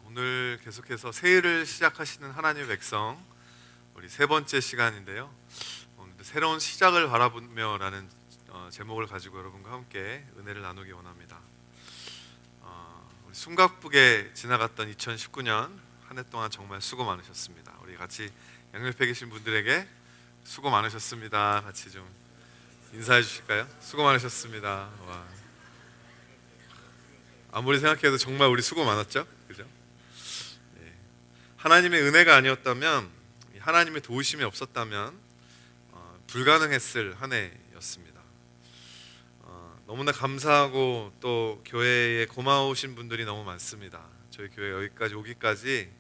오늘 계속해서 새해를 시작하시는 하나님의 백성, 우리 세 번째 시간인데요. 오늘도 새로운 시작을 바라보며라는 제목을 가지고 여러분과 함께 은혜를 나누기 원합니다. 우리 숨가쁘게 지나갔던 2019년 한 해 동안 정말 수고 많으셨습니다. 우리 같이 양옆에 계신 분들에게 수고 많으셨습니다. 같이 좀 인사해 주실까요? 수고 많으셨습니다. 와. 아무리 생각해도 정말 우리 수고 많았죠? 그죠? 하나님의 은혜가 아니었다면, 하나님의 도우심이 없었다면 불가능했을 한 해였습니다. 너무나 감사하고 또 교회에 고마우신 분들이 너무 많습니다. 저희 교회 여기까지 오기까지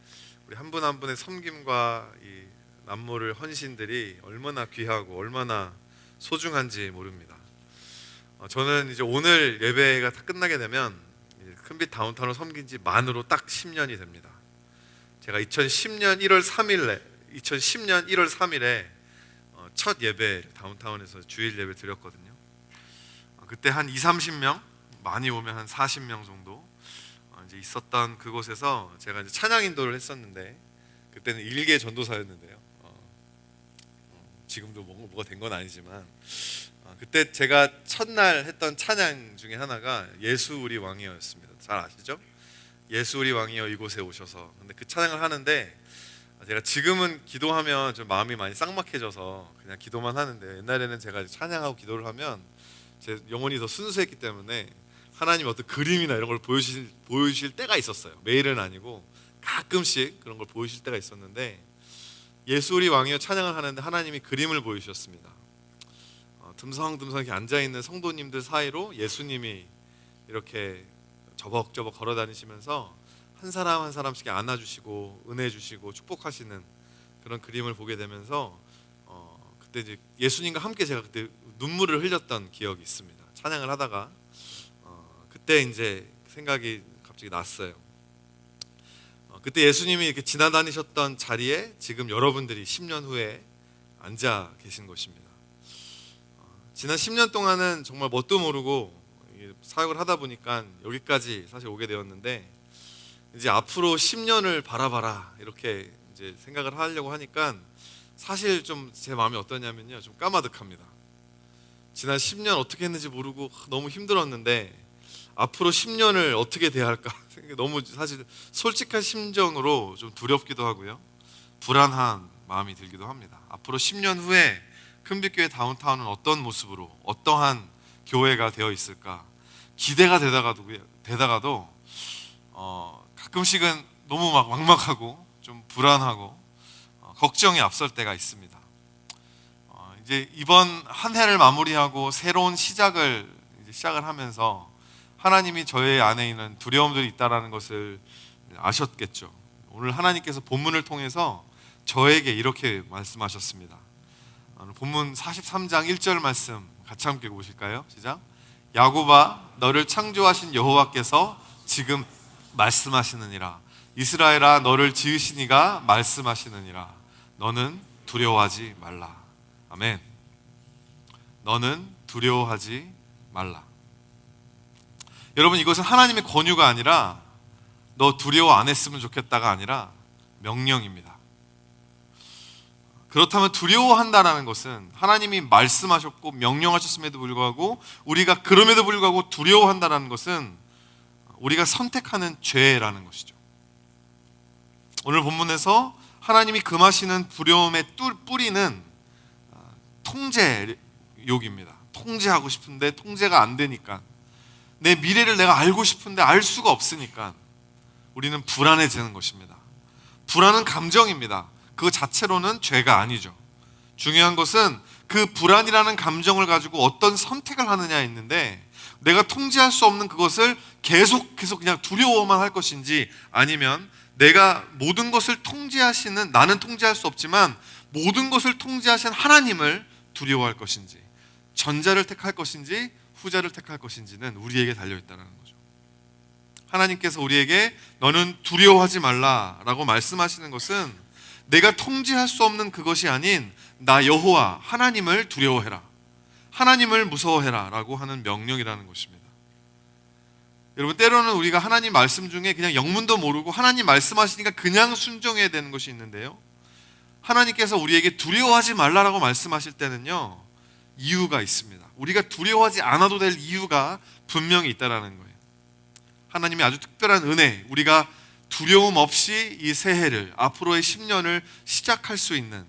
우리 한 분 한 분의 섬김과 이 남모를 헌신들이 얼마나 귀하고 얼마나 소중한지 모릅니다. 저는 이제 오늘 예배가 다 끝나게 되면 큰빛 다운타운을 섬긴 지 만으로 딱 10년이 됩니다. 제가 2010년 1월 3일에 첫 예배 다운타운에서 주일 예배 드렸거든요. 그때 한 20-30명, 많이 오면 한 40명 정도 이제 있었던 그곳에서 제가 이제 찬양 인도를 했었는데, 그때는 일개 전도사였는데요. 지금도 뭐가 된 건 아니지만 그때 제가 첫날 했던 찬양 중에 하나가 예수 우리 왕이여였습니다. 잘 아시죠? 예수 우리 왕이여 이곳에 오셔서. 근데 그 찬양을 하는데 제가 지금은 기도하면 좀 마음이 많이 쌍막해져서 그냥 기도만 하는데, 옛날에는 제가 찬양하고 기도를 하면 제 영혼이 더 순수했기 때문에 하나님 어떤 그림이나 이런 걸 보여주실 때가 있었어요. 매일은 아니고 가끔씩 그런 걸 보여주실 때가 있었는데, 예수 우리 왕이여 찬양을 하는데 하나님이 그림을 보여주셨습니다. 듬성듬성 이렇게 앉아있는 성도님들 사이로 예수님이 이렇게 저벅저벅 걸어 다니시면서 한 사람 한 사람씩 안아주시고 은혜 주시고 축복하시는 그런 그림을 보게 되면서 그때 이제 예수님과 함께 제가 그때 눈물을 흘렸던 기억이 있습니다. 찬양을 하다가 그때 이제 생각이 갑자기 났어요. 그때 예수님이 이렇게 지나다니셨던 자리에 지금 여러분들이 10년 후에 앉아 계신 것입니다. 지난 10년 동안은 정말 뭣도 모르고 사역을 하다 보니까 여기까지 사실 오게 되었는데, 이제 앞으로 10년을 바라봐라 이렇게 이제 생각을 하려고 하니까 사실 좀 제 마음이 어떠냐면요, 좀 까마득합니다. 지난 10년 어떻게 했는지 모르고 너무 힘들었는데 앞으로 10년을 어떻게 대할까 너무 사실 솔직한 심정으로 좀 두렵기도 하고요, 불안한 마음이 들기도 합니다. 앞으로 10년 후에 큰빛교회 다운타운은 어떤 모습으로, 어떠한 교회가 되어 있을까 기대가 되다가도 가끔씩은 너무 막 막막하고 좀 불안하고 걱정이 앞설 때가 있습니다. 이제 이번 한 해를 마무리하고 새로운 시작을 하면서 하나님이 저의 안에 있는 두려움들이 있다는 것을 아셨겠죠. 오늘 하나님께서 본문을 통해서 저에게 이렇게 말씀하셨습니다. 본문 43장 1절 말씀 같이 함께 보실까요? 시작. 야곱아, 너를 창조하신 여호와께서 지금 말씀하시느니라. 이스라엘아, 너를 지으신 이가 말씀하시느니라. 너는 두려워하지 말라. 아멘. 너는 두려워하지 말라. 여러분, 이것은 하나님의 권유가 아니라 너 두려워 안 했으면 좋겠다가 아니라 명령입니다. 그렇다면 두려워한다는 것은 하나님이 말씀하셨고 명령하셨음에도 불구하고 우리가 그럼에도 불구하고 두려워한다는 것은 우리가 선택하는 죄라는 것이죠. 오늘 본문에서 하나님이 금하시는 두려움의 뿌리는 통제욕입니다. 통제하고 싶은데 통제가 안 되니까, 내 미래를 내가 알고 싶은데 알 수가 없으니까 우리는 불안해지는 것입니다. 불안은 감정입니다. 그 자체로는 죄가 아니죠. 중요한 것은 그 불안이라는 감정을 가지고 어떤 선택을 하느냐에 있는데, 내가 통제할 수 없는 그것을 계속해서 그냥 두려워만 할 것인지, 아니면 내가 모든 것을 통제하시는, 나는 통제할 수 없지만 모든 것을 통제하신 하나님을 두려워할 것인지, 전자를 택할 것인지 후자를 택할 것인지는 우리에게 달려있다는 거죠. 하나님께서 우리에게 너는 두려워하지 말라라고 말씀하시는 것은 내가 통제할 수 없는 그것이 아닌 나 여호와 하나님을 두려워해라. 하나님을 무서워해라 라고 하는 명령이라는 것입니다. 여러분, 때로는 우리가 하나님 말씀 중에 그냥 영문도 모르고 하나님 말씀하시니까 그냥 순종해야 되는 것이 있는데요, 하나님께서 우리에게 두려워하지 말라라고 말씀하실 때는요, 이유가 있습니다. 우리가 두려워하지 않아도 될 이유가 분명히 있다라는 거예요. 하나님의 아주 특별한 은혜, 우리가 두려움 없이 이 새해를, 앞으로의 10년을 시작할 수 있는,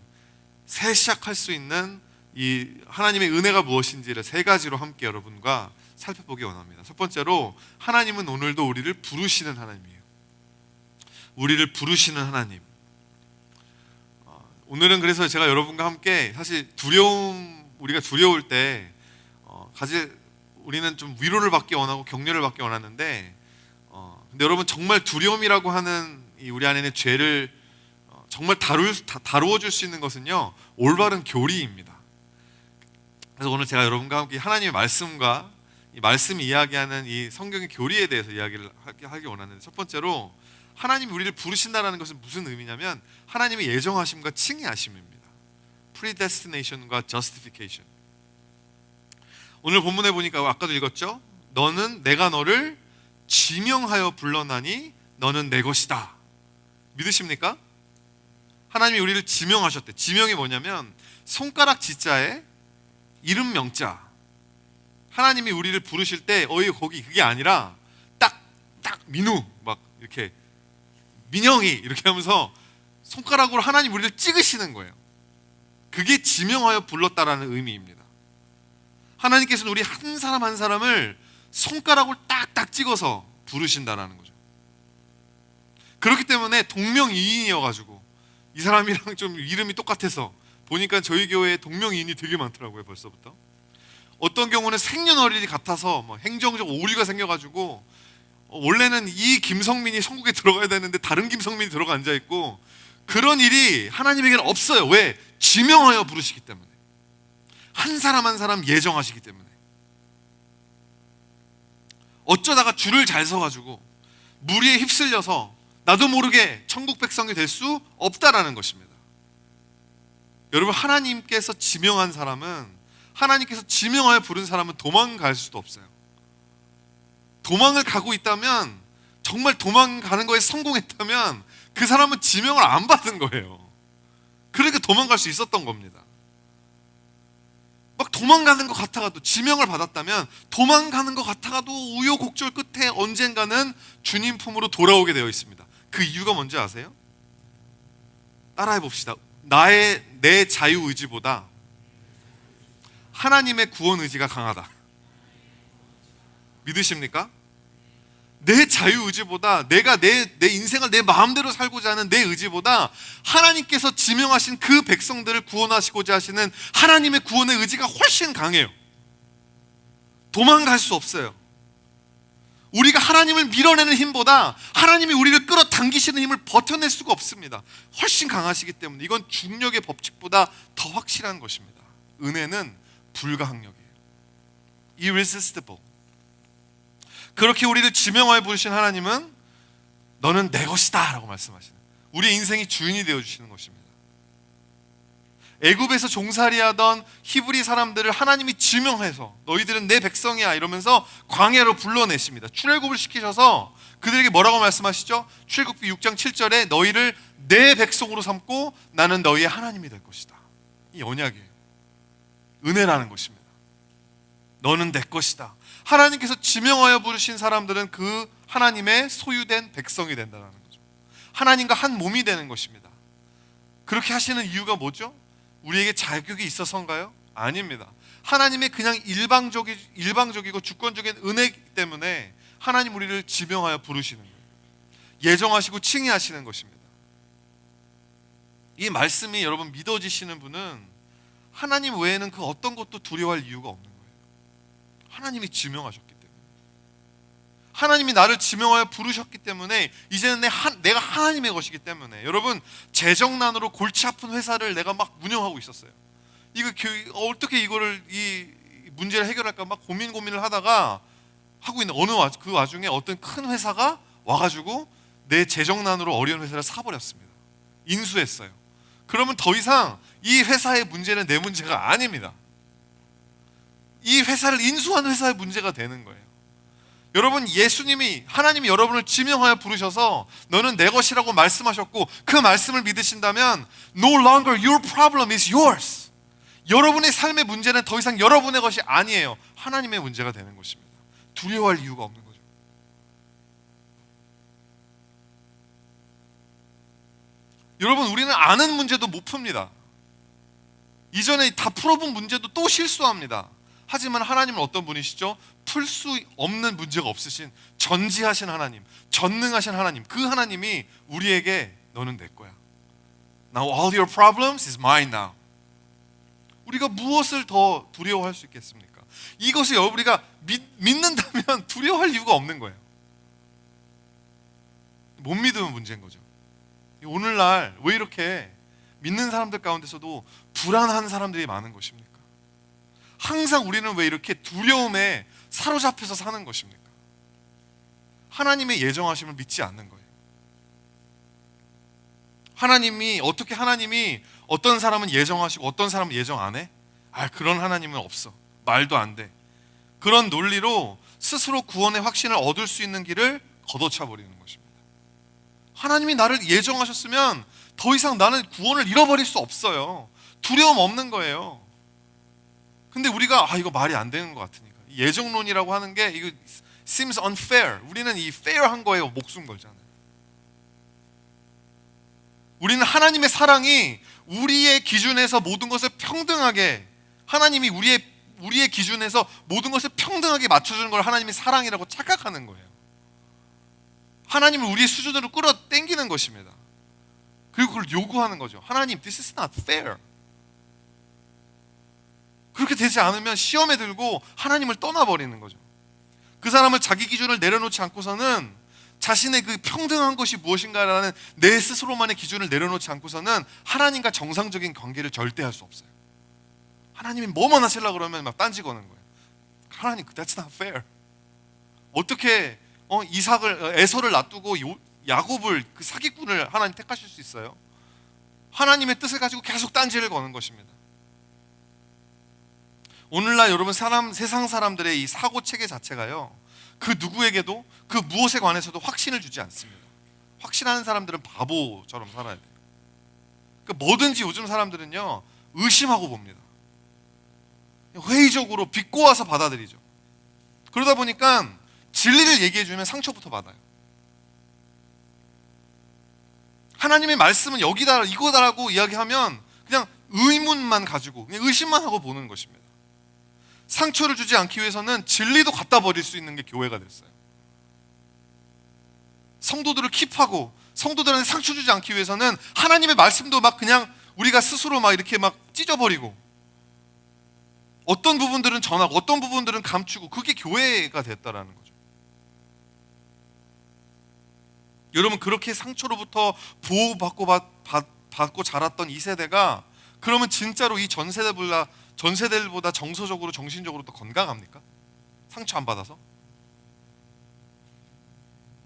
새 시작할 수 있는 이 하나님의 은혜가 무엇인지를 세 가지로 함께 여러분과 살펴보기 원합니다. 첫 번째로, 하나님은 오늘도 우리를 부르시는 하나님이에요. 우리를 부르시는 하나님. 오늘은 그래서 제가 여러분과 함께, 사실 우리가 두려울 때 우리는 좀 위로를 받기 원하고 격려를 받기 원하는데, 근데 여러분, 정말 두려움이라고 하는 이 우리 안에 있는 죄를 정말 다루어 줄 수 있는 것은요, 올바른 교리입니다. 그래서 오늘 제가 여러분과 함께 하나님의 말씀과 이 말씀이 이야기하는 이 성경의 교리에 대해서 이야기를 하기 원하는데, 첫 번째로, 하나님이 우리를 부르신다는 것은 무슨 의미냐면 하나님의 예정하심과 칭의하심입니다. predestination과 justification. 오늘 본문에 보니까 아까도 읽었죠? 너는 내가 너를 지명하여 불러나니 너는 내 것이다. 믿으십니까? 하나님이 우리를 지명하셨대. 지명이 뭐냐면 손가락 지자에 이름 명자. 하나님이 우리를 부르실 때 거기 그게 아니라 딱 민우 막 이렇게 민영이 이렇게 하면서 손가락으로 하나님 우리를 찍으시는 거예요. 그게 지명하여 불렀다라는 의미입니다. 하나님께서는 우리 한 사람 한 사람을 손가락으로 딱딱 찍어서 부르신다라는 거죠. 그렇기 때문에 동명이인이어가지고, 이 사람이랑 좀 이름이 똑같아서 보니까 저희 교회에 동명이인이 되게 많더라고요. 벌써부터. 어떤 경우는 생년월일이 같아서 행정적 오류가 생겨가지고 원래는 이 김성민이 천국에 들어가야 되는데 다른 김성민이 들어가 앉아있고, 그런 일이 하나님에게는 없어요. 왜? 지명하여 부르시기 때문에. 한 사람 한 사람 예정하시기 때문에. 어쩌다가 줄을 잘 서가지고 무리에 휩쓸려서 나도 모르게 천국 백성이 될 수 없다라는 것입니다. 여러분, 하나님께서 지명한 사람은, 하나님께서 지명하여 부른 사람은 도망갈 수도 없어요. 도망을 가고 있다면, 정말 도망가는 거에 성공했다면 그 사람은 지명을 안 받은 거예요. 그러니까 도망갈 수 있었던 겁니다. 막 도망가는 것 같아가도, 지명을 받았다면 도망가는 것 같아가도 우여곡절 끝에 언젠가는 주님 품으로 돌아오게 되어 있습니다. 그 이유가 뭔지 아세요? 따라해 봅시다. 내 자유의지보다 하나님의 구원 의지가 강하다. 믿으십니까? 내 자유의지보다, 내가 내 인생을 내 마음대로 살고자 하는 내 의지보다 하나님께서 지명하신 그 백성들을 구원하시고자 하시는 하나님의 구원의 의지가 훨씬 강해요. 도망갈 수 없어요. 우리가 하나님을 밀어내는 힘보다 하나님이 우리를 끌어당기시는 힘을 버텨낼 수가 없습니다. 훨씬 강하시기 때문에 이건 중력의 법칙보다 더 확실한 것입니다. 은혜는 불가항력이에요. irresistible. 그렇게 우리를 지명하여 부르신 하나님은 너는 내 것이다 라고 말씀하시는, 우리 인생이 주인이 되어주시는 것입니다. 애굽에서 종살이하던 히브리 사람들을 하나님이 지명해서 너희들은 내 백성이야 이러면서 광야로 불러내십니다. 출애굽을 시키셔서 그들에게 뭐라고 말씀하시죠? 출애굽기 6장 7절에 너희를 내 백성으로 삼고 나는 너희의 하나님이 될 것이다. 이 언약이에요. 은혜라는 것입니다. 너는 내 것이다. 하나님께서 지명하여 부르신 사람들은 그 하나님의 소유된 백성이 된다는 거죠. 하나님과 한 몸이 되는 것입니다. 그렇게 하시는 이유가 뭐죠? 우리에게 자격이 있어서인가요? 아닙니다. 하나님의 그냥 일방적이고 주권적인 은혜이기 때문에 하나님 우리를 지명하여 부르시는 거예요. 예정하시고 칭의하시는 것입니다. 이 말씀이 여러분 믿어지시는 분은 하나님 외에는 그 어떤 것도 두려워할 이유가 없는 거예요. 하나님이 지명하셨기 때문에, 하나님이 나를 지명하여 부르셨기 때문에 이제는 내가 하나님의 것이기 때문에. 여러분, 재정난으로 골치 아픈 회사를 내가 막 운영하고 있었어요. 어떻게 이 문제를 해결할까 막 고민을 하다가 하고 있는 그 와중에 어떤 큰 회사가 와가지고 내 재정난으로 어려운 회사를 사버렸습니다. 인수했어요. 그러면 더 이상 이 회사의 문제는 내 문제가 아닙니다. 이 회사를 인수한 회사의 문제가 되는 거예요. 여러분, 하나님이 여러분을 지명하여 부르셔서 너는 내 것이라고 말씀하셨고 그 말씀을 믿으신다면 no longer your problem is yours. 여러분의 삶의 문제는 더 이상 여러분의 것이 아니에요. 하나님의 문제가 되는 것입니다. 두려워할 이유가 없는 거죠. 여러분, 우리는 아는 문제도 못 풉니다. 이전에 다 풀어본 문제도 또 실수합니다. 하지만 하나님은 어떤 분이시죠? 풀 수 없는 문제가 없으신 전지하신 하나님, 전능하신 하나님, 그 하나님이 우리에게 너는 내 거야. Now all your problems is mine now. 우리가 무엇을 더 두려워할 수 있겠습니까? 이것을 우리가 믿는다면 두려워할 이유가 없는 거예요. 못 믿으면 문제인 거죠. 오늘날 왜 이렇게 믿는 사람들 가운데서도 불안한 사람들이 많은 것입니까? 항상 우리는 왜 이렇게 두려움에 사로잡혀서 사는 것입니까? 하나님의 예정하심을 믿지 않는 거예요. 하나님이 어떤 사람은 예정하시고 어떤 사람은 예정 안 해? 그런 하나님은 없어. 말도 안 돼. 그런 논리로 스스로 구원의 확신을 얻을 수 있는 길을 걷어차 버리는 것입니다. 하나님이 나를 예정하셨으면 더 이상 나는 구원을 잃어버릴 수 없어요. 두려움 없는 거예요. 근데 우리가 이거 말이 안 되는 것 같으니까 예정론이라고 하는 게 이거 seems unfair. 우리는 이 fair한 거에 목숨 걸잖아요. 우리는 하나님의 사랑이 우리의 기준에서 모든 것을 평등하게, 하나님이 우리의 기준에서 모든 것을 평등하게 맞춰주는 걸 하나님의 사랑이라고 착각하는 거예요. 하나님을 우리의 수준으로 끌어당기는 것입니다. 그리고 그걸 요구하는 거죠. 하나님, this is not fair. 그렇게 되지 않으면 시험에 들고 하나님을 떠나버리는 거죠. 그 사람은 자기 기준을 내려놓지 않고서는 자신의 그 평등한 것이 무엇인가라는 내 스스로만의 기준을 내려놓지 않고서는 하나님과 정상적인 관계를 절대 할 수 없어요. 하나님이 뭐만 하시려고 그러면 막 딴지 거는 거예요. 하나님, that's not fair. 어떻게 에서를 놔두고 야곱을, 그 사기꾼을 하나님 택하실 수 있어요? 하나님의 뜻을 가지고 계속 딴지를 거는 것입니다. 오늘날 여러분, 세상 사람들의 이 사고 체계 자체가요, 그 누구에게도 그 무엇에 관해서도 확신을 주지 않습니다. 확신하는 사람들은 바보처럼 살아야 돼요. 그러니까 뭐든지 요즘 사람들은요, 의심하고 봅니다. 회의적으로 비꼬아서 받아들이죠. 그러다 보니까 진리를 얘기해주면 상처부터 받아요. 하나님의 말씀은 여기다, 이거다라고 이야기하면 그냥 의문만 가지고 그냥 의심만 하고 보는 것입니다. 상처를 주지 않기 위해서는 진리도 갖다 버릴 수 있는 게 교회가 됐어요. 성도들을 킵하고 성도들한테 상처 주지 않기 위해서는 하나님의 말씀도 막 그냥 우리가 스스로 막 이렇게 막 찢어버리고, 어떤 부분들은 전하고 어떤 부분들은 감추고, 그게 교회가 됐다라는 거죠. 여러분, 그렇게 상처로부터 보호받고 자랐던 이 세대가 그러면 진짜로 이 전 세대들보다 정서적으로 정신적으로 더 건강합니까? 상처 안 받아서?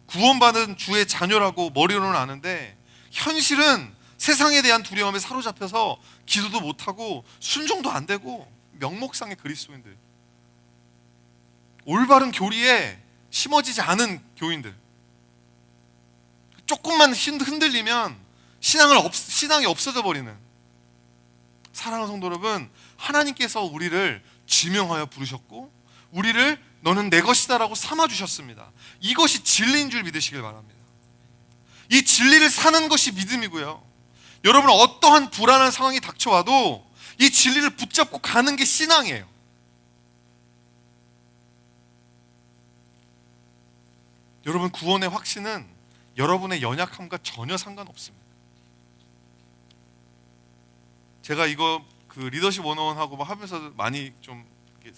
구원받은 주의 자녀라고 머리로는 아는데 현실은 세상에 대한 두려움에 사로잡혀서 기도도 못하고 순종도 안 되고 명목상의 그리스도인들, 올바른 교리에 심어지지 않은 교인들, 조금만 흔들리면 신앙이 없어져 버리는. 사랑하는 성도 여러분, 하나님께서 우리를 지명하여 부르셨고 우리를 너는 내 것이다 라고 삼아주셨습니다. 이것이 진리인 줄 믿으시길 바랍니다. 이 진리를 사는 것이 믿음이고요, 여러분, 어떠한 불안한 상황이 닥쳐와도 이 진리를 붙잡고 가는 게 신앙이에요. 여러분, 구원의 확신은 여러분의 연약함과 전혀 상관없습니다. 제가 이거 그 리더십 101하고 하면서 많이 좀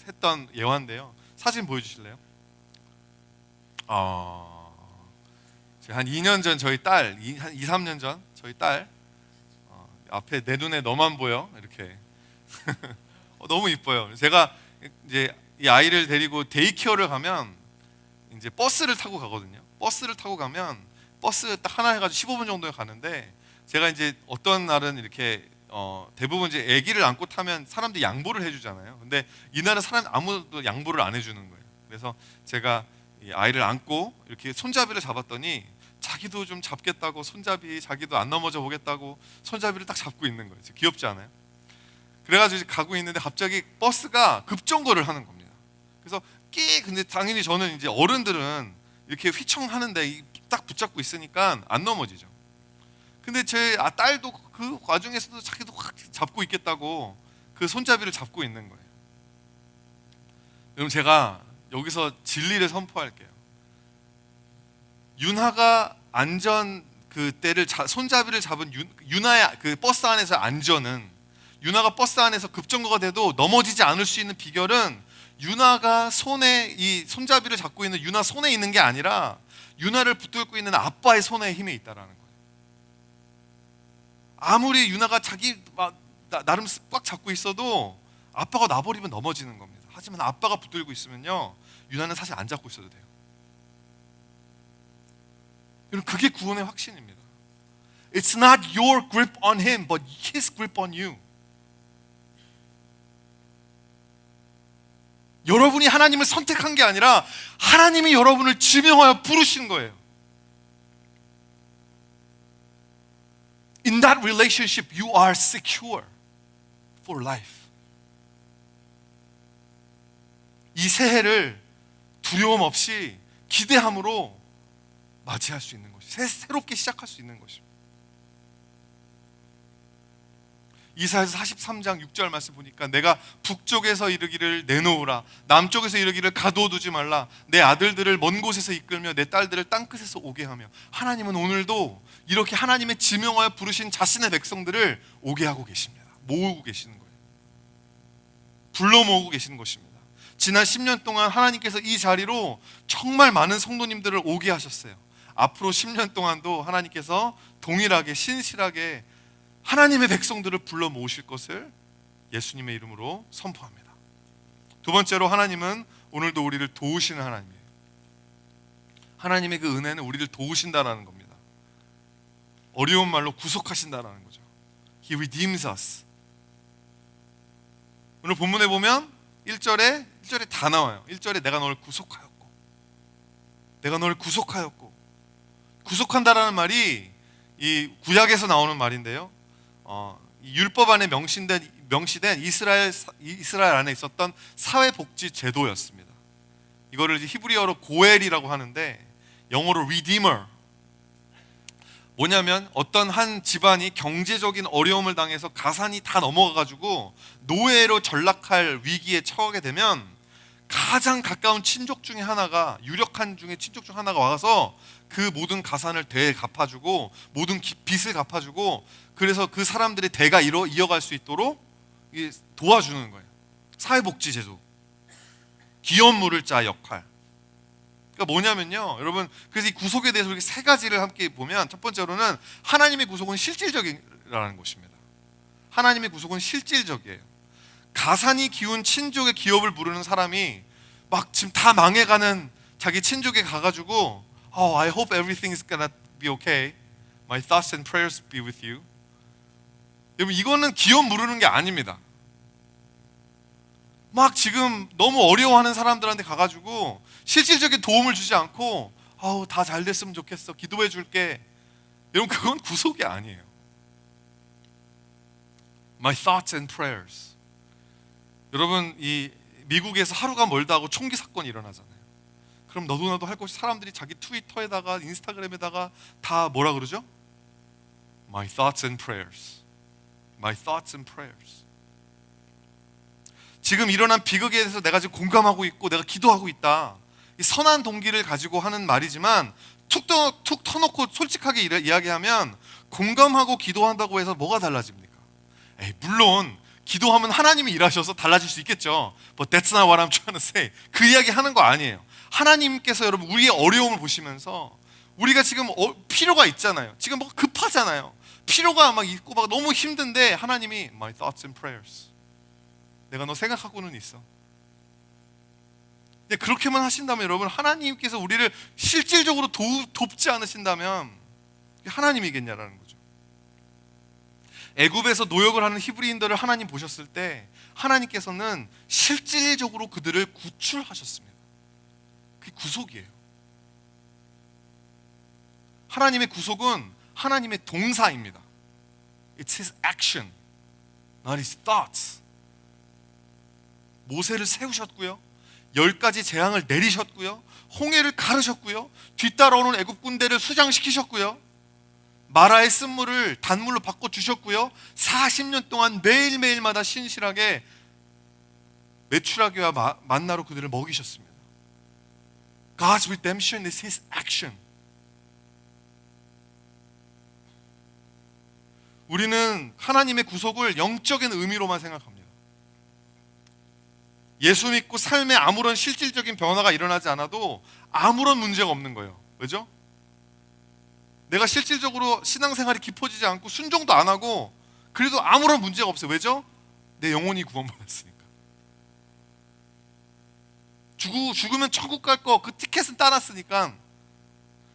했던 예화인데요. 사진 보여주실래요? 한 2년 전 저희 딸, 한 2, 3년 전 저희 딸 앞에 내 눈에 너만 보여 이렇게 너무 이뻐요. 제가 이제 이 아이를 데리고 데이케어를 가면 이제 버스를 타고 가거든요. 버스를 타고 가면 버스 딱 하나 해가지고 15분 정도에 가는데, 제가 이제 어떤 날은 이렇게 대부분 이제 아기를 안고 타면 사람들이 양보를 해주잖아요. 근데 이날은 사람 아무도 양보를 안 해주는 거예요. 그래서 제가 이 아이를 안고 이렇게 손잡이를 잡았더니 자기도 좀 잡겠다고 손잡이, 자기도 안 넘어져 보겠다고 손잡이를 딱 잡고 있는 거예요. 귀엽지 않아요? 그래가지고 이제 가고 있는데 갑자기 버스가 급정거를 하는 겁니다. 그래서 근데 당연히 저는 이제 어른들은 이렇게 휘청하는데 딱 붙잡고 있으니까 안 넘어지죠. 근데 제 딸도 그 과정에서도 자기도 확 잡고 있겠다고 그 손잡이를 잡고 있는 거예요. 여러분, 제가 여기서 진리를 선포할게요. 윤하가 안전 그 때를 손잡이를 잡은 윤하의 그 버스 안에서 안전은, 윤하가 버스 안에서 급정거가 돼도 넘어지지 않을 수 있는 비결은 윤하가 손에 이 손잡이를 잡고 있는 윤하 손에 있는 게 아니라 윤하를 붙들고 있는 아빠의 손에 힘이 있다라는 거예요. 아무리 윤하가 자기 나름 꽉 잡고 있어도 아빠가 놔버리면 넘어지는 겁니다. 하지만 아빠가 붙들고 있으면요, 윤하는 사실 안 잡고 있어도 돼요. 여러분, 그게 구원의 확신입니다. It's not your grip on him, but his grip on you. 여러분이 하나님을 선택한 게 아니라 하나님이 여러분을 지명하여 부르신 거예요. In that relationship, you are secure for life. 이 새해를 두려움 없이 기대함으로 맞이할 수 있는 것이, 새롭게 시작할 수 있는 것입니다. 이사야서 43장 6절 말씀 보니까 내가 북쪽에서 이르기를 내놓으라, 남쪽에서 이르기를 가둬두지 말라, 내 아들들을 먼 곳에서 이끌며 내 딸들을 땅끝에서 오게 하며. 하나님은 오늘도 이렇게 하나님의 지명하여 부르신 자신의 백성들을 오게 하고 계십니다. 모으고 계시는 거예요. 불러 모으고 계시는 것입니다. 지난 10년 동안 하나님께서 이 자리로 정말 많은 성도님들을 오게 하셨어요. 앞으로 10년 동안도 하나님께서 동일하게 신실하게 하나님의 백성들을 불러 모으실 것을 예수님의 이름으로 선포합니다. 두 번째로, 하나님은 오늘도 우리를 도우시는 하나님이에요. 하나님의 그 은혜는 우리를 도우신다라는 겁니다. 어려운 말로 구속하신다라는 거죠. He redeems us. 오늘 본문에 보면 1절에 다 나와요. 1절에 내가 너를 구속하였고, 내가 너를 구속하였고. 구속한다라는 말이 이 구약에서 나오는 말인데요, 율법 안에 명시된 이스라엘 안에 있었던 사회복지 제도였습니다. 이거를 히브리어로 고엘이라고 하는데 영어로 redeemer. 뭐냐면 어떤 한 집안이 경제적인 어려움을 당해서 가산이 다 넘어가가지고 노예로 전락할 위기에 처하게 되면 가장 가까운 친족 중에 하나가, 유력한 중에 친족 중 하나가 와서 그 모든 가산을 갚아주고 모든 빚을 갚아주고, 그래서 그 사람들의 대가 이어갈 수 있도록 도와주는 거예요. 사회복지 제도, 기업 물을 자 역할. 그러니까 뭐냐면요, 여러분, 그래서 이 구속에 대해서 이렇게 세 가지를 함께 보면, 첫 번째로는 하나님의 구속은 실질적이라는 것입니다. 하나님의 구속은 실질적이에요. 가산이 기운 친족의 기업을 부르는 사람이 막 지금 다 망해가는 자기 친족에 가가지고 I hope everything is gonna be okay. My thoughts and prayers be with you. 여러분, 이거는 기업 부르는 게 아닙니다. 막 지금 너무 어려워하는 사람들한테 가가지고 실질적인 도움을 주지 않고 다 잘 됐으면 좋겠어, 기도해 줄게. 여러분, 그건 구속이 아니에요. My thoughts and prayers. 여러분, 이 미국에서 하루가 멀다 하고 총기 사건이 일어나잖아요. 그럼 너도 나도 할 것이, 사람들이 자기 트위터에다가 인스타그램에다가 다 뭐라 그러죠? My thoughts and prayers. My thoughts and prayers. 지금 일어난 비극에 대해서 내가 지금 공감하고 있고 내가 기도하고 있다. 이 선한 동기를 가지고 하는 말이지만 툭 터놓고 솔직하게 이야기하면 공감하고 기도한다고 해서 뭐가 달라집니까? 물론 기도하면 하나님이 일하셔서 달라질 수 있겠죠. But that's not what I'm trying to say. 그 이야기 하는 거 아니에요. 하나님께서 여러분 우리의 어려움을 보시면서, 우리가 지금 필요가 있잖아요. 지금 뭐 급하잖아요. 필요가 막 있고 막 너무 힘든데 하나님이 My thoughts and prayers. 내가 너 생각하고는 있어. 근데 그렇게만 하신다면 여러분, 하나님께서 우리를 실질적으로 돕지 않으신다면 하나님이겠냐라는 거죠. 애굽에서 노역을 하는 히브리인들을 하나님 보셨을 때 하나님께서는 실질적으로 그들을 구출하셨습니다. 그게 구속이에요. 하나님의 구속은 하나님의 동사입니다. It's His action, not His thoughts. 모세를 세우셨고요, 10가지 재앙을 내리셨고요, 홍해를 가르셨고요, 뒤따라오는 애굽 군대를 수장시키셨고요, 마라의 쓴물을 단물로 바꿔주셨고요, 40년 동안 매일매일마다 신실하게 메추라기와 만나로 그들을 먹이셨습니다. God's redemption is His action. 우리는 하나님의 구속을 영적인 의미로만 생각합니다. 예수 믿고 삶에 아무런 실질적인 변화가 일어나지 않아도 아무런 문제가 없는 거예요. 왜죠? 내가 실질적으로 신앙생활이 깊어지지 않고 순종도 안 하고 그래도 아무런 문제가 없어요. 왜죠? 내 영혼이 구원받았으니까. 죽으면 천국 갈 거 그 티켓은 따놨으니까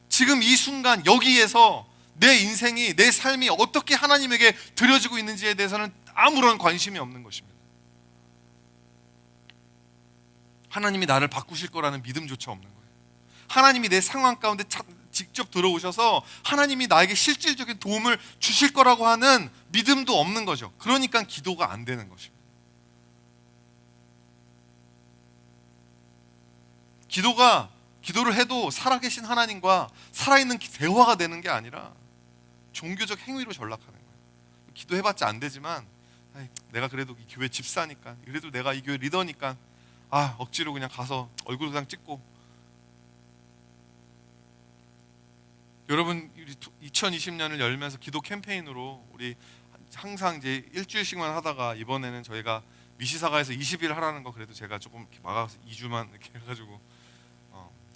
지금 이 순간 여기에서 내 인생이, 내 삶이 어떻게 하나님에게 드려지고 있는지에 대해서는 아무런 관심이 없는 것입니다. 하나님이 나를 바꾸실 거라는 믿음조차 없는 거예요. 하나님이 내 상황 가운데 직접 들어오셔서 하나님이 나에게 실질적인 도움을 주실 거라고 하는 믿음도 없는 거죠. 그러니까 기도가 안 되는 것입니다. 기도를 해도 살아계신 하나님과 살아있는 대화가 되는 게 아니라 종교적 행위로 전락하는 거예요. 기도해봤자 안 되지만 내가 그래도 이 교회 집사니까, 그래도 내가 이 교회 리더니까 억지로 그냥 가서 얼굴도장 찍고. 여러분, 2020년을 열면서 기도 캠페인으로 우리 항상 이제 일주일씩만 하다가 이번에는 저희가 미시사가에서 20일 하라는 거 그래도 제가 조금 막아서 2주만 이렇게 해가지고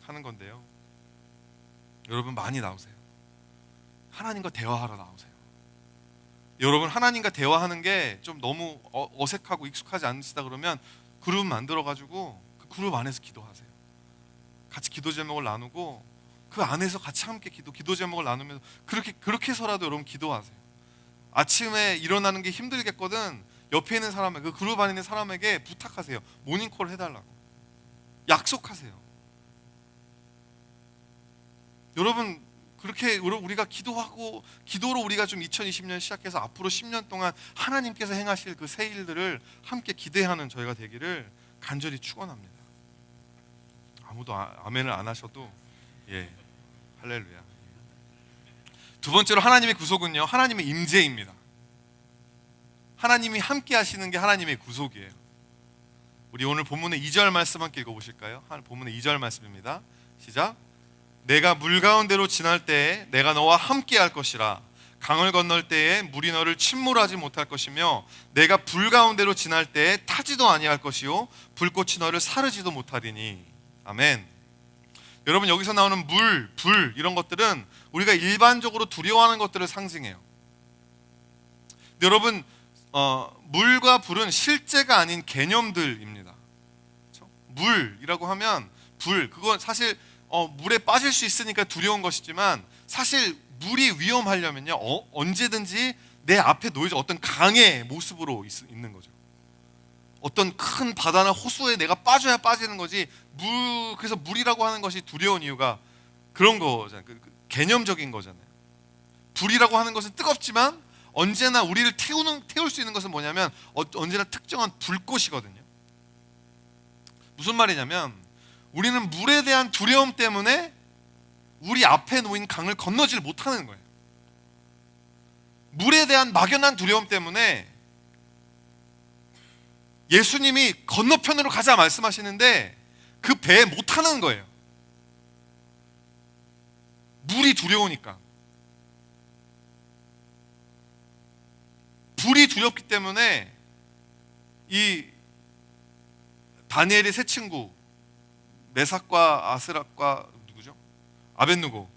하는 건데요. 여러분 많이 나오세요. 하나님과 대화하러 나오세요. 여러분 하나님과 대화하는 게 좀 너무 어색하고 익숙하지 않으시다 그러면 그룹 만들어가지고 그 그룹 안에서 기도하세요. 같이 기도 제목을 나누고 그 안에서 같이 함께 기도 제목을 나누면서 그렇게 해서라도 여러분 기도하세요. 아침에 일어나는 게 힘들겠거든 옆에 있는 사람에게, 그 그룹 안에 있는 사람에게 부탁하세요. 모닝콜 해달라고. 약속하세요. 여러분 그렇게 우리가 기도하고 기도로 우리가 좀 2020년 시작해서 앞으로 10년 동안 하나님께서 행하실 그 새 일들을 함께 기대하는 저희가 되기를 간절히 축원합니다. 아무도 아멘을 안 하셔도 할렐루야. 두 번째로 하나님의 구속은요, 하나님의 임재입니다. 하나님이 함께 하시는 게 하나님의 구속이에요. 우리 오늘 본문의 2절 말씀 함께 읽어보실까요? 본문의 2절 말씀입니다. 시작. 내가 물 가운데로 지날 때에 내가 너와 함께 할 것이라. 강을 건널 때에 물이 너를 침몰하지 못할 것이며 내가 불 가운데로 지날 때에 타지도 아니할 것이요 불꽃이 너를 사르지도 못하리니. 아멘. 여러분 여기서 나오는 물, 불 이런 것들은 우리가 일반적으로 두려워하는 것들을 상징해요. 근데 여러분 물과 불은 실제가 아닌 개념들입니다. 그렇죠? 물이라고 하면 그건 사실 물에 빠질 수 있으니까 두려운 것이지만 사실 물이 위험하려면요 언제든지 내 앞에 놓여져 어떤 강의 모습으로 있는 거죠. 어떤 큰 바다나 호수에 내가 빠져야 빠지는 거지. 그래서 물이라고 하는 것이 두려운 이유가 그런 거잖아요. 개념적인 거잖아요. 불이라고 하는 것은 뜨겁지만 언제나 우리를 태울 수 있는 것은 뭐냐면 언제나 특정한 불꽃이거든요. 무슨 말이냐면 우리는 물에 대한 두려움 때문에 우리 앞에 놓인 강을 건너질 못하는 거예요. 물에 대한 막연한 두려움 때문에 예수님이 건너편으로 가자 말씀하시는데 그 배에 못 타는 거예요. 물이 두려우니까. 불이 두렵기 때문에 이 다니엘의 세 친구 메삭과 아스락과 누구죠? 아벳느고,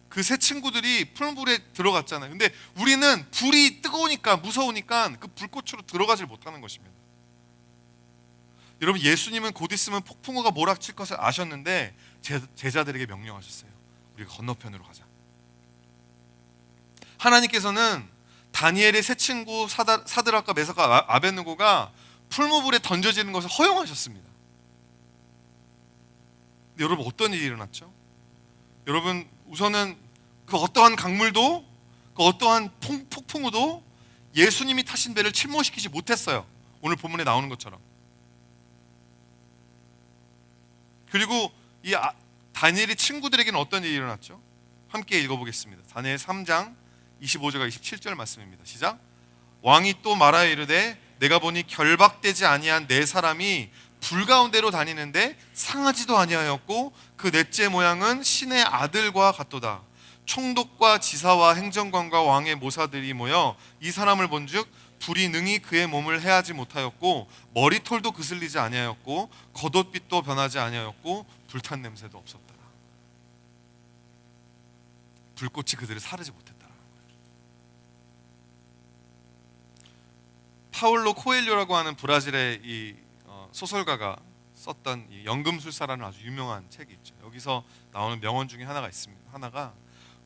그 세 친구들이 풀물에 들어갔잖아요. 근데 우리는 불이 뜨거우니까 무서우니까 그 불꽃으로 들어가질 못하는 것입니다. 여러분 예수님은 곧 있으면 폭풍우가 몰아칠 것을 아셨는데 제자들에게 명령하셨어요. 우리가 건너편으로 가자. 하나님께서는 다니엘의 세 친구 사드락과 메삭과 아벳느고가 풀무불에 던져지는 것을 허용하셨습니다. 근데 여러분 어떤 일이 일어났죠? 여러분 우선은 그 어떠한 강물도 그 어떠한 폭풍우도 예수님이 타신 배를 침몰시키지 못했어요. 오늘 본문에 나오는 것처럼. 그리고 이 다니엘의 친구들에게는 어떤 일이 일어났죠? 함께 읽어보겠습니다. 다니엘 3장 25절과 27절 말씀입니다. 시작. 왕이 또 말하여 이르되 내가 보니 결박되지 아니한 네 사람이 불 가운데로 다니는데 상하지도 아니하였고 그 넷째 모양은 신의 아들과 같도다. 총독과 지사와 행정관과 왕의 모사들이 모여 이 사람을 본즉 불이 능히 그의 몸을 해하지 못하였고 머리털도 그슬리지 아니하였고 겉옷빛도 변하지 아니하였고 불탄 냄새도 없었더라. 불꽃이 그들을 사르지 못했더라. 파울로 코엘료라고 하는 브라질의 이 소설가가 썼던 이 연금술사라는 아주 유명한 책이 있죠. 여기서 나오는 명언 중에 하나가 있습니다. 하나가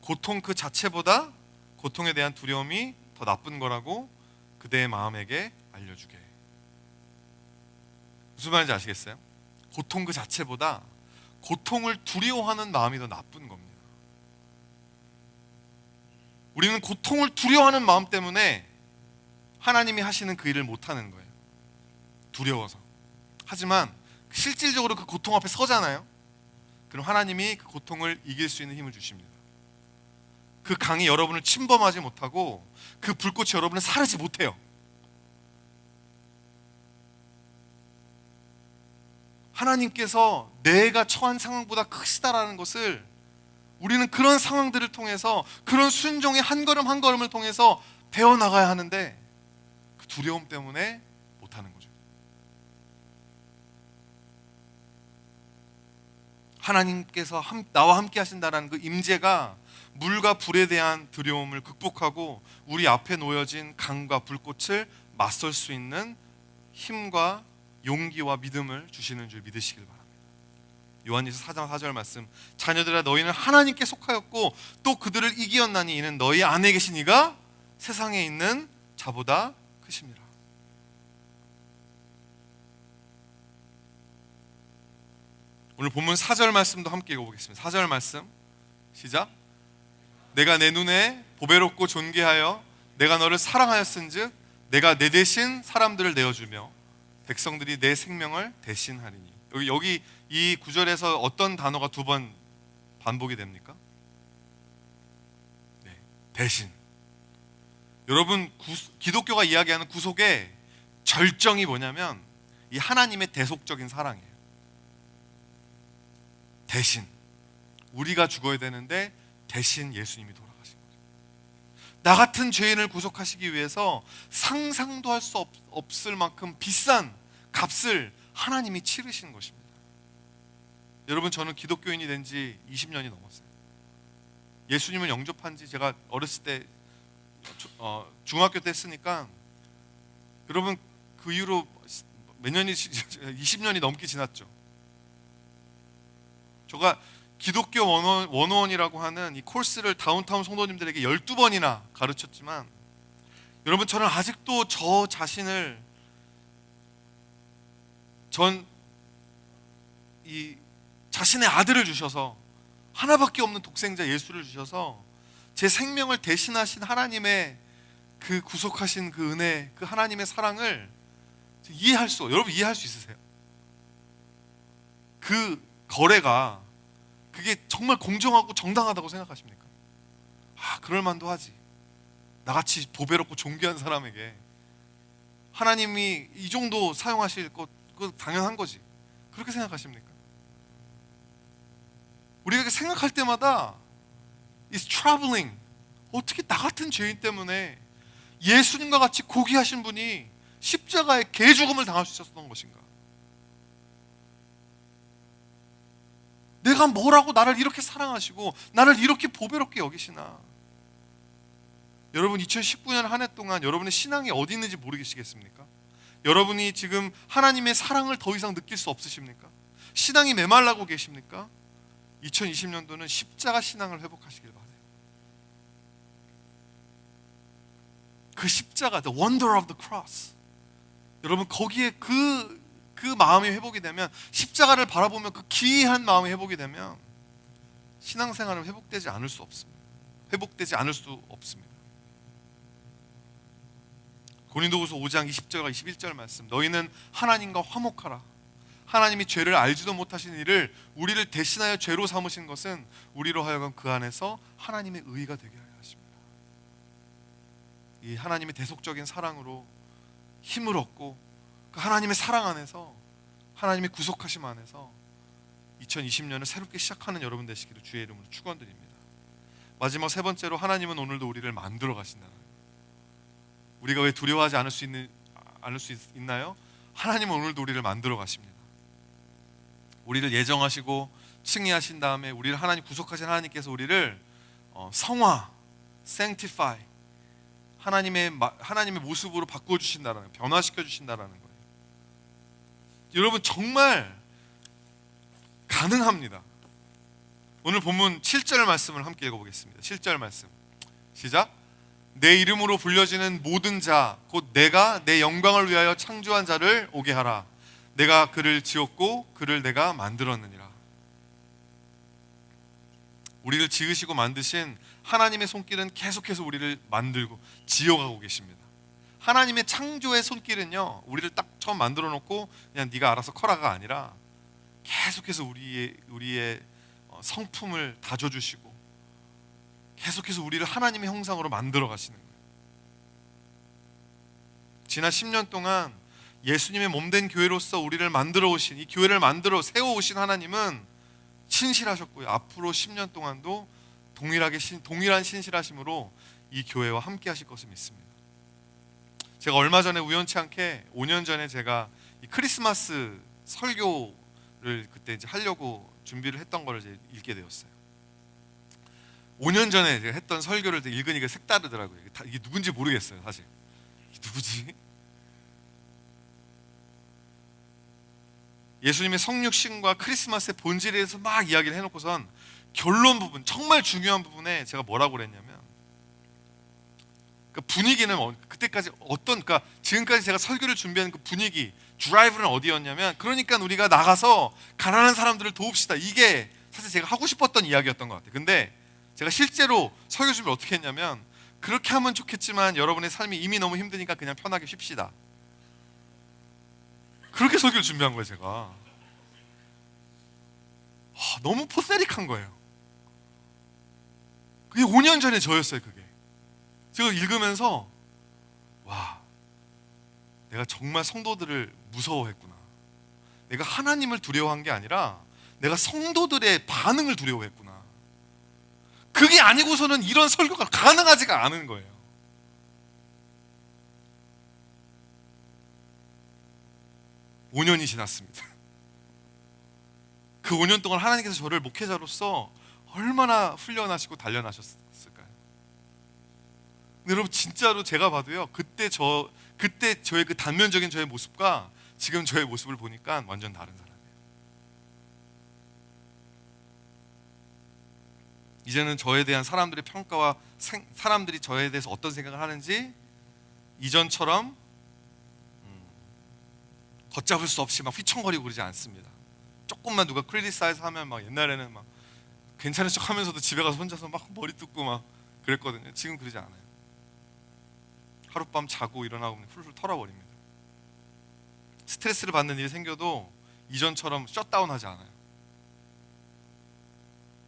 고통 그 자체보다 고통에 대한 두려움이 더 나쁜 거라고 그대의 마음에게 알려주게. 무슨 말인지 아시겠어요? 고통 그 자체보다 고통을 두려워하는 마음이 더 나쁜 겁니다. 우리는 고통을 두려워하는 마음 때문에 하나님이 하시는 그 일을 못하는 거예요. 두려워서. 하지만 실질적으로 그 고통 앞에 서잖아요. 그럼 하나님이 그 고통을 이길 수 있는 힘을 주십니다. 그 강이 여러분을 침범하지 못하고 그 불꽃이 여러분을 사르지 못해요. 하나님께서 내가 처한 상황보다 크시다라는 것을 우리는 그런 상황들을 통해서 그런 순종의 한 걸음 한 걸음을 통해서 배워나가야 하는데 그 두려움 때문에 못하는 거죠. 하나님께서 나와 함께 하신다는 그 임재가 물과 불에 대한 두려움을 극복하고 우리 앞에 놓여진 강과 불꽃을 맞설 수 있는 힘과 용기와 믿음을 주시는 줄 믿으시길 바랍니다. 요한일서 4장 4절 말씀, 자녀들아 너희는 하나님께 속하였고 또 그들을 이기었나니 이는 너희 안에 계신 이가 세상에 있는 자보다 크심이라. 오늘 본문 4절 말씀도 함께 읽어보겠습니다. 4절 말씀 시작. 내가 내 눈에 보배롭고 존귀하여 내가 너를 사랑하였은즉 내가 내 대신 사람들을 내어주며 백성들이 내 생명을 대신하리니. 여기 이 구절에서 어떤 단어가 두 번 반복이 됩니까? 네, 대신. 여러분 기독교가 이야기하는 구속의 절정이 뭐냐면 이 하나님의 대속적인 사랑이에요. 대신 우리가 죽어야 되는데 대신 예수님이 돌아가신 거죠. 나 같은 죄인을 구속하시기 위해서 상상도 할 수 없을 만큼 비싼 값을 하나님이 치르신 것입니다. 여러분 저는 기독교인이 된 지 20년이 넘었어요. 예수님을 영접한 지 제가 어렸을 때 중학교 때 했으니까 여러분 그 이후로 몇 년이 20년이 넘게 지났죠. 제가 기독교 101이라고 하는 이 코र्스를 다운타운 성도님들에게 12번이나 가르쳤지만 여러분 저는 아직도 저 자신을 이 자신의 아들을 주셔서 하나밖에 없는 독생자 예수를 주셔서 제 생명을 대신하신 하나님의 그 구속하신 그 은혜, 그 하나님의 사랑을 여러분 이해할 수 있으세요? 그 거래가 그게 정말 공정하고 정당하다고 생각하십니까? 그럴 만도 하지. 나같이 보배롭고 존귀한 사람에게 하나님이 이 정도 사용하실 것 그거 당연한 거지. 그렇게 생각하십니까? 우리가 생각할 때마다 It's troubling. 어떻게 나 같은 죄인 때문에 예수님과 같이 고귀하신 분이 십자가에 개 죽음을 당할 수 있었던 것인가? 내가 뭐라고 나를 이렇게 사랑하시고 나를 이렇게 보배롭게 여기시나? 여러분 2019년 한 해 동안 여러분의 신앙이 어디 있는지 모르겠습니까? 여러분이 지금 하나님의 사랑을 더 이상 느낄 수 없으십니까? 신앙이 메말라고 계십니까? 2020년도는 십자가 신앙을 회복하시길 바라요. 그 십자가, the wonder of the cross. 여러분 거기에 그 마음이 회복이 되면, 십자가를 바라보면 그 기이한 마음이 회복이 되면 신앙생활은 회복되지 않을 수 없습니다. 고린도후서 5장 20절과 21절 말씀. 너희는 하나님과 화목하라. 하나님이 죄를 알지도 못하신 이를 우리를 대신하여 죄로 삼으신 것은 우리로 하여금 그 안에서 하나님의 의가 되게 하려 하십니다. 이 하나님의 대속적인 사랑으로 힘을 얻고 그 하나님의 사랑 안에서, 하나님의 구속하심 안에서 2020년을 새롭게 시작하는 여러분 되시기를 주의 이름으로 축원드립니다. 마지막 세 번째로, 하나님은 오늘도 우리를 만들어 가신다는 거예요. 우리가 왜 두려워하지 않을 수 있나요? 하나님은 오늘도 우리를 만들어 가십니다. 우리를 예정하시고 칭의하신 다음에 우리를 하나님 구속하신 하나님께서 우리를 성화, sanctify, 하나님의 모습으로 바꾸어 주신다라는 거예요. 변화시켜 주신다라는 거예요. 여러분 정말 가능합니다. 오늘 본문 7절 말씀을 함께 읽어보겠습니다. 7절 말씀 시작. 내 이름으로 불려지는 모든 자 곧 내가 내 영광을 위하여 창조한 자를 오게 하라. 내가 그를 지었고 그를 내가 만들었느니라. 우리를 지으시고 만드신 하나님의 손길은 계속해서 우리를 만들고 지어가고 계십니다. 하나님의 창조의 손길은요, 우리를 딱 처음 만들어 놓고 그냥 네가 알아서 커라가 아니라 계속해서 우리의 성품을 다져주시고 계속해서 우리를 하나님의 형상으로 만들어 가시는 거예요. 지난 10년 동안 예수님의 몸된 교회로서 우리를 만들어 오신, 이 교회를 만들어 세워 오신 하나님은 신실하셨고요. 앞으로 10년 동안도 동일한 신실하심으로 이 교회와 함께 하실 것을 믿습니다. 제가 얼마 전에 우연치 않게 5년 전에 제가 이 크리스마스 설교를 그때 이제 하려고 준비를 했던 걸 이제 읽게 되었어요. 5년 전에 제가 했던 설교를 읽으니까 색다르더라고요. 이게 누군지 모르겠어요, 사실. 이게 누구지? 예수님의 성육신과 크리스마스의 본질에 대해서 막 이야기를 해놓고선 결론 부분, 정말 중요한 부분에 제가 뭐라고 그랬냐면, 그 분위기는 그때까지 그러니까 지금까지 제가 설교를 준비하는 그 분위기, 드라이브는 어디였냐면, 그러니까 우리가 나가서 가난한 사람들을 도웁시다. 이게 사실 제가 하고 싶었던 이야기였던 것 같아요. 근데 제가 실제로 설교 준비를 어떻게 했냐면, 그렇게 하면 좋겠지만 여러분의 삶이 이미 너무 힘드니까 그냥 편하게 쉽시다. 그렇게 설교를 준비한 거예요, 제가. 너무 포세릭한 거예요. 그게 5년 전에 저였어요, 그게. 제가 읽으면서 와, 내가 정말 성도들을 무서워했구나. 내가 하나님을 두려워한 게 아니라 내가 성도들의 반응을 두려워했구나. 그게 아니고서는 이런 설교가 가능하지가 않은 거예요. 오 5년이 지났습니다. 그 5년 동안 하나님께서 저를 목회자로서 얼마나 훈련하시고 단련하셨을까요? 근데 여러분 진짜로 제가 봐도요, 그때 저의 그 단면적인 저의 모습과 지금 저의 모습을 보니까 완전 다른 사람이에요. 이제는 저에 대한 사람들의 평가와 사람들이 저에 대해서 어떤 생각을 하는지 이전처럼 걷잡을 수 없이 막 휘청거리고 그러지 않습니다. 조금만 누가 크리티사이즈 하면 막 옛날에는 막 괜찮은 척 하면서도 집에 가서 혼자서 막 머리 뜯고 막 그랬거든요. 지금 그러지 않아요. 하룻밤 자고 일어나고 훌훌 털어버립니다. 스트레스를 받는 일이 생겨도 이전처럼 셧다운 하지 않아요.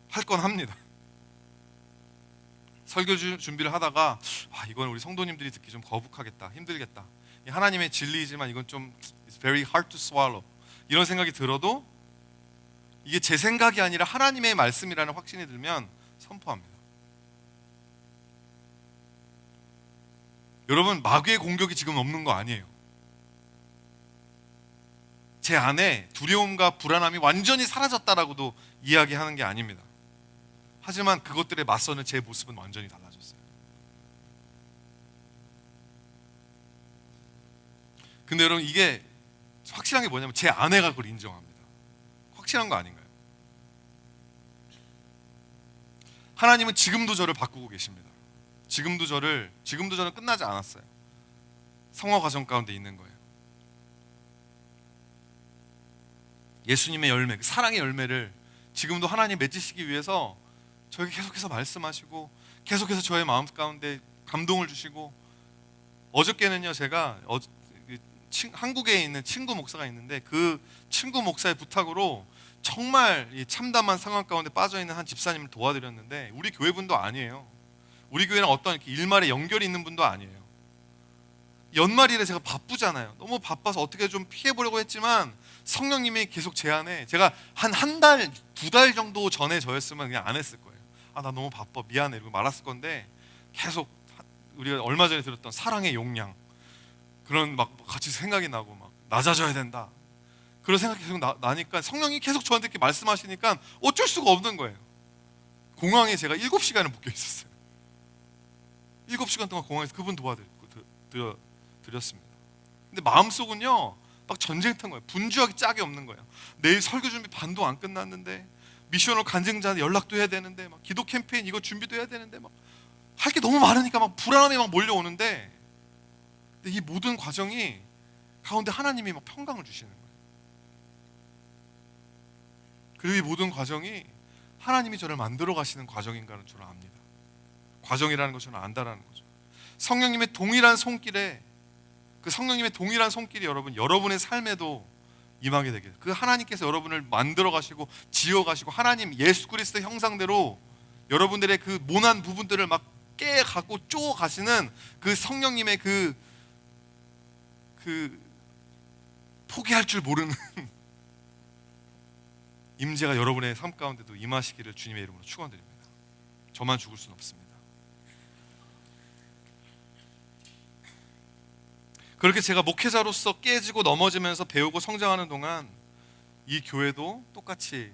할 건 합니다. 설교 준비를 하다가 이건 우리 성도님들이 듣기 좀 거북하겠다, 힘들겠다, 하나님의 진리이지만 이건 좀 it's very hard to swallow, 이런 생각이 들어도 이게 제 생각이 아니라 하나님의 말씀이라는 확신이 들면 선포합니다. 여러분, 마귀의 공격이 지금 없는 거 아니에요. 제 안에 두려움과 불안함이 완전히 사라졌다라고도 이야기하는 게 아닙니다. 하지만 그것들에 맞서는 제 모습은 완전히 달라졌어요. 근데 여러분, 이게 확실한 게 뭐냐면 제 아내가 그걸 인정합니다. 확실한 거 아닌가요? 하나님은 지금도 저를 바꾸고 계십니다. 지금도 저는 끝나지 않았어요. 성화 과정 가운데 있는 거예요. 예수님의 열매, 그 사랑의 열매를 지금도 하나님 맺으시기 위해서 저에게 계속해서 말씀하시고 계속해서 저의 마음 가운데 감동을 주시고, 어저께는요 제가 한국에 있는 친구 목사가 있는데 그 친구 목사의 부탁으로 정말 이 참담한 상황 가운데 빠져있는 한 집사님을 도와드렸는데, 우리 교회 분도 아니에요. 우리 교회랑 어떤 이렇게 일말에 연결이 있는 분도 아니에요. 연말이라 제가 바쁘잖아요. 너무 바빠서 어떻게 좀 피해보려고 했지만 성령님이 계속 제 안에, 제가 한 달, 2달 정도 전에 저였으면 그냥 안 했을 거예요. 아, 나 너무 바빠, 미안해 이러고 말았을 건데, 계속 우리가 얼마 전에 들었던 사랑의 용량, 그런 막 같이 생각이 나고 막 낮아져야 된다, 그런 생각이 계속 나니까 성령이 계속 저한테 이렇게 말씀하시니까 어쩔 수가 없는 거예요. 공항에 제가 7시간을 묶여 있었어요. 7시간 동안 공항에서 그분 도와드렸습니다. 근데 마음속은요 막 전쟁터인 거예요. 분주하기 짝이 없는 거예요. 내일 설교 준비 반도 안 끝났는데, 미션을 간증자한테 연락도 해야 되는데, 막 기도 캠페인 이거 준비도 해야 되는데, 막 할 게 너무 많으니까 막 불안함이 막 몰려오는데, 근데 이 모든 과정이 가운데 하나님이 막 평강을 주시는 거예요. 그리고 이 모든 과정이 하나님이 저를 만들어 가시는 과정인가는 저는 압니다. 과정이라는 걸 저는 안다라는 거죠. 성령님의 동일한 손길에, 그 성령님의 동일한 손길이 여러분의 삶에도 임하게 되게, 그 하나님께서 여러분을 만들어 가시고 지어 가시고 하나님 예수 그리스도 형상대로 여러분들의 그 모난 부분들을 막 깨 갖고 쪼 가시는 그 성령님의 그 포기할 줄 모르는 임재가 여러분의 삶 가운데도 임하시기를 주님의 이름으로 축원드립니다. 저만 죽을 수는 없습니다. 그렇게 제가 목회자로서 깨지고 넘어지면서 배우고 성장하는 동안 이 교회도 똑같이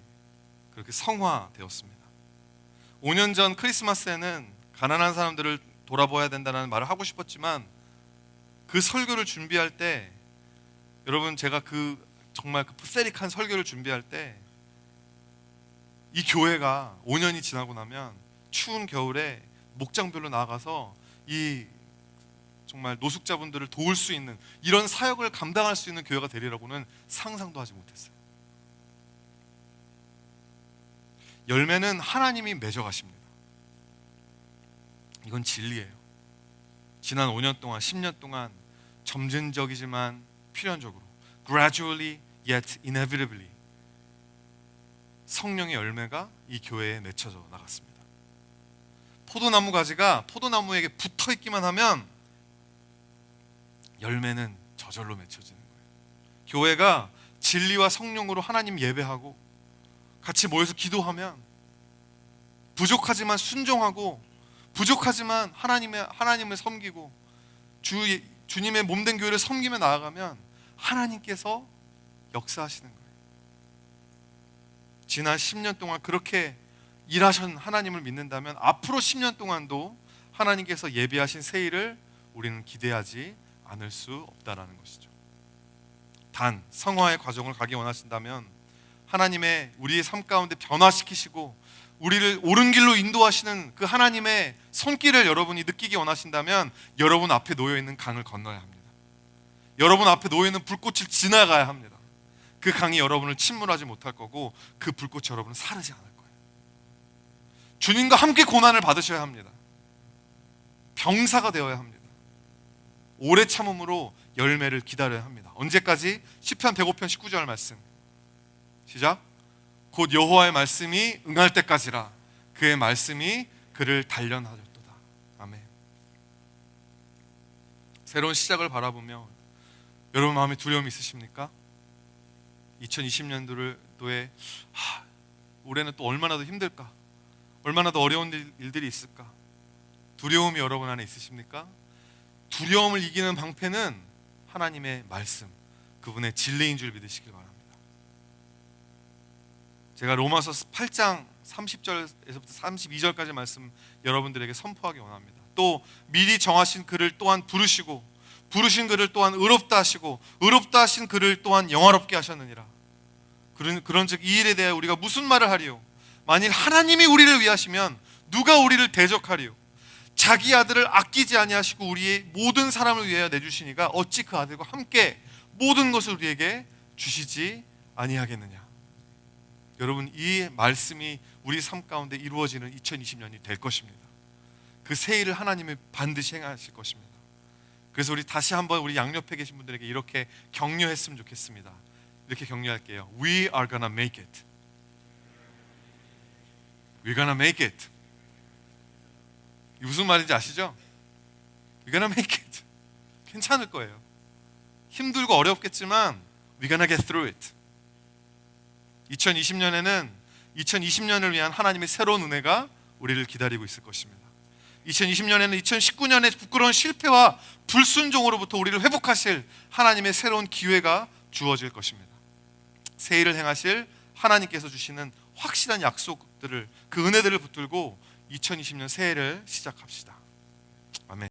그렇게 성화되었습니다. 5년 전 크리스마스에는 가난한 사람들을 돌아봐야 된다는 말을 하고 싶었지만, 그 설교를 준비할 때, 여러분 제가 정말 그 푸세릭한 설교를 준비할 때, 이 교회가 5년이 지나고 나면 추운 겨울에 목장별로 나가서 이 정말 노숙자분들을 도울 수 있는 이런 사역을 감당할 수 있는 교회가 되리라고는 상상도 하지 못했어요. 열매는 하나님이 맺어가십니다. 이건 진리예요. 지난 5년 동안, 10년 동안 점진적이지만 필연적으로, gradually yet inevitably 성령의 열매가 이 교회에 맺혀져 나갔습니다. 포도나무 가지가 포도나무에게 붙어 있기만 하면 열매는 저절로 맺혀지는 거예요. 교회가 진리와 성령으로 하나님 예배하고 같이 모여서 기도하면, 부족하지만 순종하고, 부족하지만 하나님을 섬기고 주님의 몸된 교회를 섬기며 나아가면 하나님께서 역사하시는 거예요. 지난 10년 동안 그렇게 일하신 하나님을 믿는다면 앞으로 10년 동안도 하나님께서 예비하신 새 일을 우리는 기대하지 않을 수 없다라는 것이죠. 단 성화의 과정을 가기 원하신다면 하나님의 우리의 삶 가운데 변화시키시고 우리를 옳은 길로 인도하시는 그 하나님의 손길을 여러분이 느끼기 원하신다면 여러분 앞에 놓여있는 강을 건너야 합니다. 여러분 앞에 놓여있는 불꽃을 지나가야 합니다. 그 강이 여러분을 침몰하지 못할 거고 그 불꽃이 여러분을 사르지 않을 거예요. 주님과 함께 고난을 받으셔야 합니다. 병사가 되어야 합니다. 오래 참음으로 열매를 기다려야 합니다. 언제까지? 시편 105편 19절 말씀 시작. 곧 여호와의 말씀이 응할 때까지라. 그의 말씀이 그를 단련하였도다. 아멘. 새로운 시작을 바라보며 여러분 마음에 두려움이 있으십니까? 2020년도에 올해는 또 얼마나 더 힘들까? 얼마나 더 어려운 일들이 있을까? 두려움이 여러분 안에 있으십니까? 두려움을 이기는 방패는 하나님의 말씀, 그분의 진리인 줄 믿으시길 바랍니다. 제가 로마서 8장 30절에서부터 32절까지 말씀 여러분들에게 선포하기 원합니다. 또 미리 정하신 그를 또한 부르시고 부르신 그를 또한 의롭다 하시고 의롭다 하신 그를 또한 영화롭게 하셨느니라. 그런즉 이 일에 대해 우리가 무슨 말을 하리요? 만일 하나님이 우리를 위하시면 누가 우리를 대적하리요? 자기 아들을 아끼지 아니하시고 우리의 모든 사람을 위하여 내주시니가 어찌 그 아들과 함께 모든 것을 우리에게 주시지 아니하겠느냐. 여러분, 이 말씀이 우리 삶 가운데 이루어지는 2020년이 될 것입니다. 그 새 일을 하나님이 반드시 행하실 것입니다. 그래서 우리 다시 한번 우리 양옆에 계신 분들에게 이렇게 격려했으면 좋겠습니다. 이렇게 격려할게요. We are gonna make it. We're gonna make it. 이 무슨 말인지 아시죠? We're gonna make it. 괜찮을 거예요. 힘들고 어렵겠지만 We're gonna get through it. 2020년에는 2020년을 위한 하나님의 새로운 은혜가 우리를 기다리고 있을 것입니다. 2020년에는 2019년의 부끄러운 실패와 불순종으로부터 우리를 회복하실 하나님의 새로운 기회가 주어질 것입니다. 새 일을 행하실 하나님께서 주시는 확실한 약속들을, 그 은혜들을 붙들고 2020년 새해를 시작합시다. 아멘.